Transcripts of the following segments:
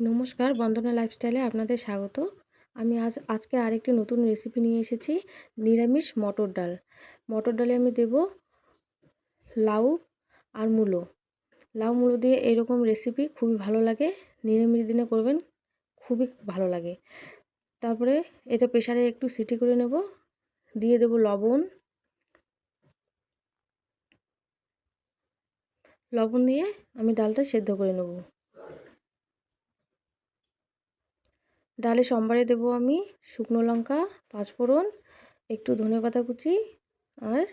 নমস্কার, বন্দনা লাইফস্টাইলে আপনাদের স্বাগত। আমি আজকে আরেকটি নতুন রেসিপি নিয়ে এসেছি, নিরামিষ মটর ডাল। মটর ডালে আমি দেব লাউ আর মূলো। লাউ মূলো দিয়ে এরকম রেসিপি খুবই ভালো লাগে, নিরামিষ দিনে করবেন, খুবই ভালো লাগে। তারপরে এটা প্রেসারে একটু সিটি করে নেব, দিয়ে দেব লবণ দিয়ে আমি ডালটা সেদ্ধ করে নেব। ডালে সম্বারে দেব আমি শুকনো লঙ্কা, পাঁচফোড়ন, একটু ধনেপাতা কুচি আর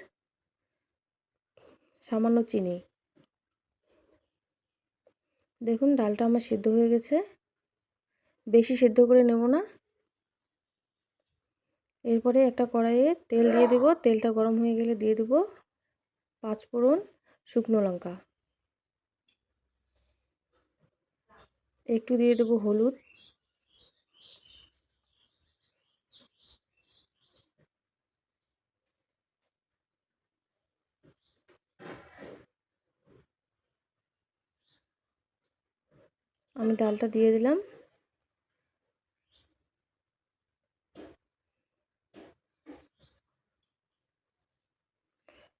সামান্য চিনি। দেখুন ডালটা আমার সেদ্ধ হয়ে গেছে, বেশি সেদ্ধ করে নেব না। এরপরে একটা কড়াইয়ে তেল দিয়ে দেব, তেলটা গরম হয়ে গেলে দিয়ে দেব পাঁচফোড়ন, শুকনো লঙ্কা, একটু দিয়ে দেব হলুদ, আমি ডালটা দিয়ে দিলাম।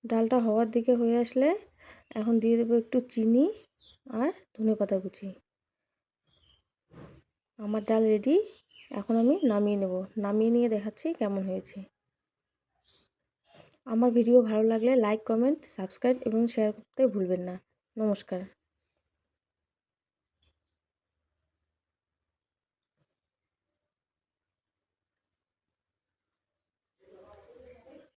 ডালটা হওয়ার দিকে হয়ে আসলে এখন দিয়ে দেবো একটু চিনি আর ধনেপাতা কুচি। আমার ডাল রেডি, এখন আমি নামিয়ে নেব। নামিয়ে নিয়ে দেখাচ্ছি কেমন হয়েছে। আমার ভিডিও ভালো লাগলে লাইক, কমেন্ট, সাবস্ক্রাইব এবং শেয়ার করতে ভুলবেন না। নমস্কার।